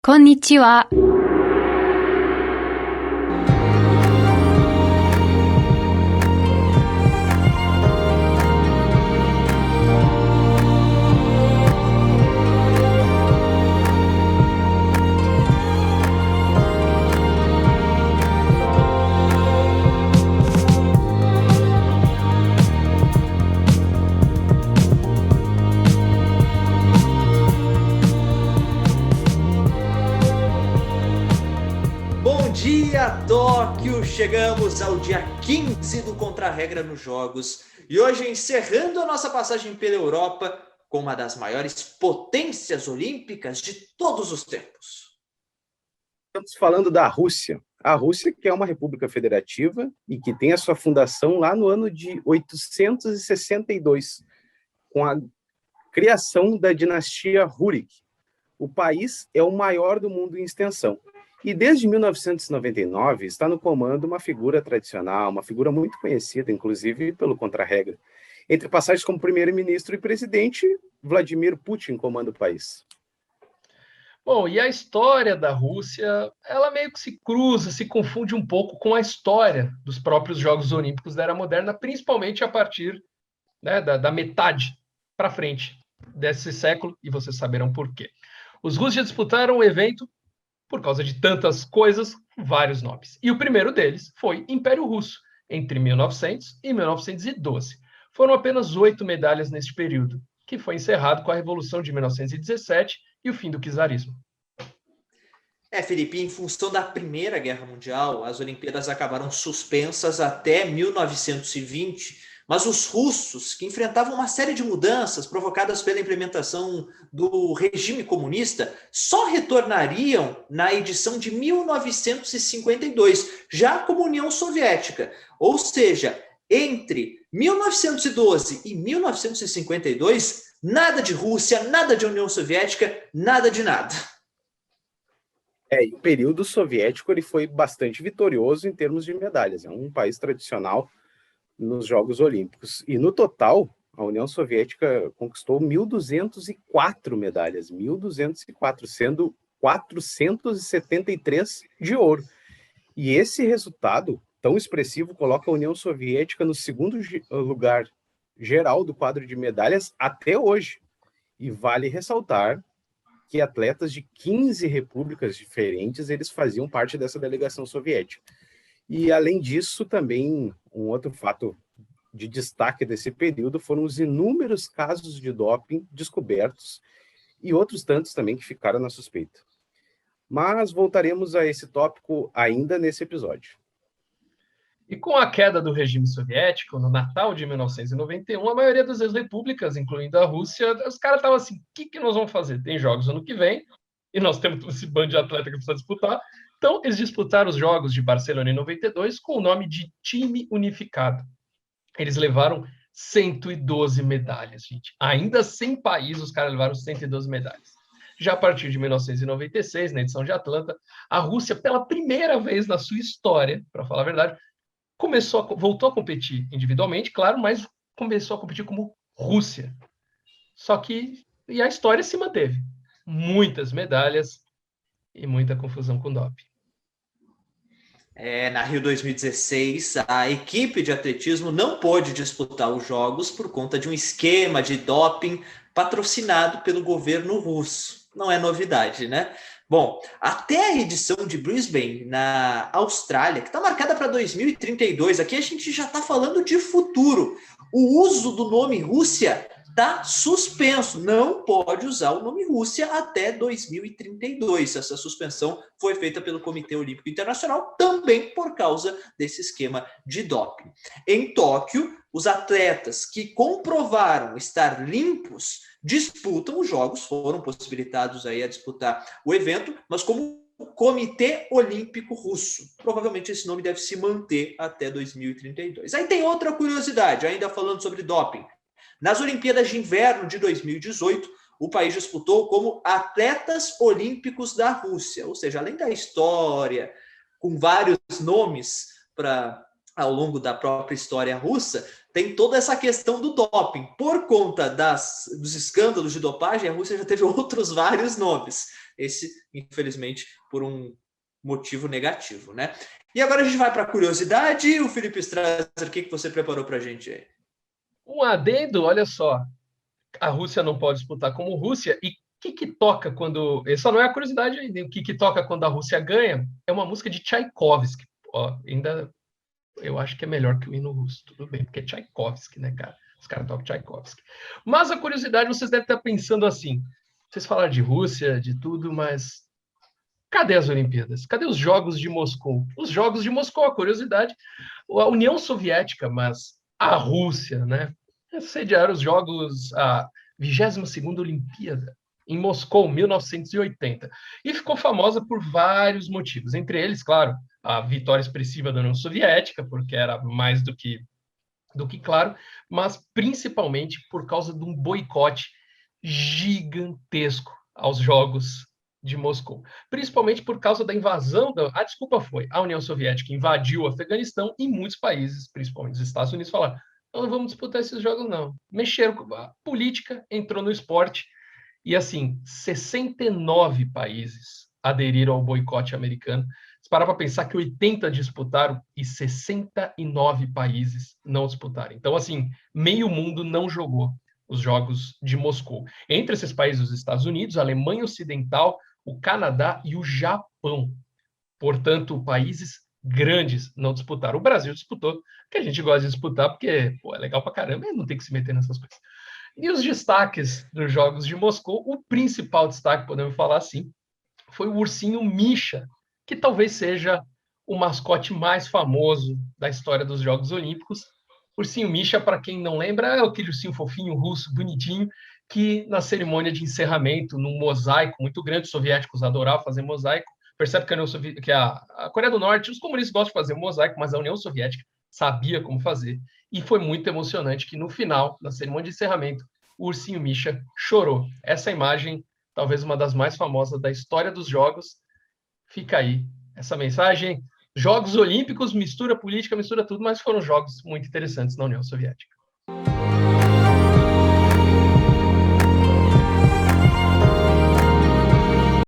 こんにちは。Bom dia, Tóquio! Chegamos ao dia 15 do Contra-Regra nos Jogos e hoje encerrando a nossa passagem pela Europa com uma das maiores potências olímpicas de todos os tempos. Estamos falando da Rússia. A Rússia, que é uma república federativa e que tem a sua fundação lá no ano de 862, com a criação da dinastia Rurik. O país é o maior do mundo em extensão. E desde 1999 está no comando uma figura tradicional, uma figura muito conhecida, inclusive pelo Contra-Regra. Entre passagens como primeiro-ministro e presidente, Vladimir Putin comanda o país. Bom, e a história da Rússia, ela meio que se cruza, se confunde um pouco com a história dos próprios Jogos Olímpicos da Era Moderna, principalmente a partir, né, da metade para frente desse século, e vocês saberão por quê. Os russos já disputaram o evento por causa de tantas coisas, vários nomes. E o primeiro deles foi Império Russo, entre 1900 e 1912. Foram apenas 8 medalhas neste período, que foi encerrado com a Revolução de 1917 e o fim do czarismo. Felipe, em função da Primeira Guerra Mundial, as Olimpíadas acabaram suspensas até 1920, mas os russos, que enfrentavam uma série de mudanças provocadas pela implementação do regime comunista, só retornariam na edição de 1952, já como União Soviética. Ou seja, entre 1912 e 1952, nada de Rússia, nada de União Soviética, nada de nada. E o período soviético ele foi bastante vitorioso em termos de medalhas. É um país tradicional nos Jogos Olímpicos. E no total, a União Soviética conquistou 1.204 medalhas, 1.204, sendo 473 de ouro. E esse resultado tão expressivo coloca a União Soviética no segundo lugar geral do quadro de medalhas até hoje. E vale ressaltar que atletas de 15 repúblicas diferentes, eles faziam parte dessa delegação soviética. E, além disso, também um outro fato de destaque desse período foram os inúmeros casos de doping descobertos e outros tantos também que ficaram na suspeita. Mas voltaremos a esse tópico ainda nesse episódio. E com a queda do regime soviético, no Natal de 1991, a maioria das repúblicas, incluindo a Rússia, os caras estavam assim, o que nós vamos fazer? Tem jogos ano que vem, e nós temos esse bando de atleta que precisa disputar. Então, eles disputaram os Jogos de Barcelona em 92 com o nome de Time Unificado. Eles levaram 112 medalhas, gente. Ainda sem país, os caras levaram 112 medalhas. Já a partir de 1996, na edição de Atlanta, a Rússia, pela primeira vez na sua história, para falar a verdade, voltou a competir individualmente, claro, mas começou a competir como Rússia. Só que a história se manteve. Muitas medalhas e muita confusão com doping. Na Rio 2016, a equipe de atletismo não pôde disputar os Jogos por conta de um esquema de doping patrocinado pelo governo russo. Não é novidade, né? Bom, até a edição de Brisbane, na Austrália, que está marcada para 2032, aqui a gente já está falando de futuro. O uso do nome Rússia está suspenso, não pode usar o nome Rússia até 2032. Essa suspensão foi feita pelo Comitê Olímpico Internacional também por causa desse esquema de doping. Em Tóquio, os atletas que comprovaram estar limpos disputam os Jogos, foram possibilitados aí a disputar o evento, mas como Comitê Olímpico Russo. Provavelmente esse nome deve se manter até 2032. Aí tem outra curiosidade, ainda falando sobre doping. Nas Olimpíadas de Inverno de 2018, o país disputou como atletas olímpicos da Rússia, ou seja, além da história, com vários nomes ao longo da própria história russa, tem toda essa questão do doping. Por conta dos escândalos de dopagem, a Rússia já teve outros vários nomes. Esse, infelizmente, por um motivo negativo, né? E agora a gente vai para a curiosidade. O Felipe Strasser, o que você preparou para a gente aí? Um adendo, olha só. A Rússia não pode disputar como Rússia. E o que toca quando... Essa não é a curiosidade ainda. O que toca quando a Rússia ganha é uma música de Tchaikovsky. Ó, ainda... Eu acho que é melhor que o hino russo. Tudo bem, porque é Tchaikovsky, né, cara? Os caras tocam Tchaikovsky. Mas a curiosidade, vocês devem estar pensando assim. Vocês falaram de Rússia, de tudo, mas... Cadê as Olimpíadas? Cadê os Jogos de Moscou? Os Jogos de Moscou, a curiosidade. A União Soviética, mas a Rússia, né? Sediaram os Jogos, a 22ª Olimpíada, em Moscou, 1980. E ficou famosa por vários motivos. Entre eles, claro, a vitória expressiva da União Soviética, porque era mais do que claro, mas principalmente por causa de um boicote gigantesco aos Jogos de Moscou. Principalmente por causa da invasão a desculpa foi, a União Soviética invadiu o Afeganistão e muitos países, principalmente os Estados Unidos, falaram: não vamos disputar esses jogos, não. Mexeram com a política, entrou no esporte, e assim, 69 países aderiram ao boicote americano. Se parar para pensar que 80 disputaram e 69 países não disputaram. Então, assim, meio mundo não jogou os Jogos de Moscou. Entre esses países, os Estados Unidos, a Alemanha Ocidental, o Canadá e o Japão. Portanto, países grandes não disputaram. O Brasil disputou, que a gente gosta de disputar, porque pô, é legal pra caramba e não tem que se meter nessas coisas. E os destaques dos Jogos de Moscou, o principal destaque, podemos falar assim, foi o ursinho Misha, que talvez seja o mascote mais famoso da história dos Jogos Olímpicos. Ursinho Misha, para quem não lembra, é aquele ursinho fofinho, russo, bonitinho, que na cerimônia de encerramento, num mosaico muito grande, os soviéticos adoravam fazer mosaico. Percebe que a Coreia do Norte, os comunistas gostam de fazer mosaico, mas a União Soviética sabia como fazer. E foi muito emocionante que no final, na cerimônia de encerramento, o ursinho Misha chorou. Essa imagem, talvez uma das mais famosas da história dos Jogos. Fica aí essa mensagem. Jogos Olímpicos, mistura política, mistura tudo, mas foram jogos muito interessantes na União Soviética.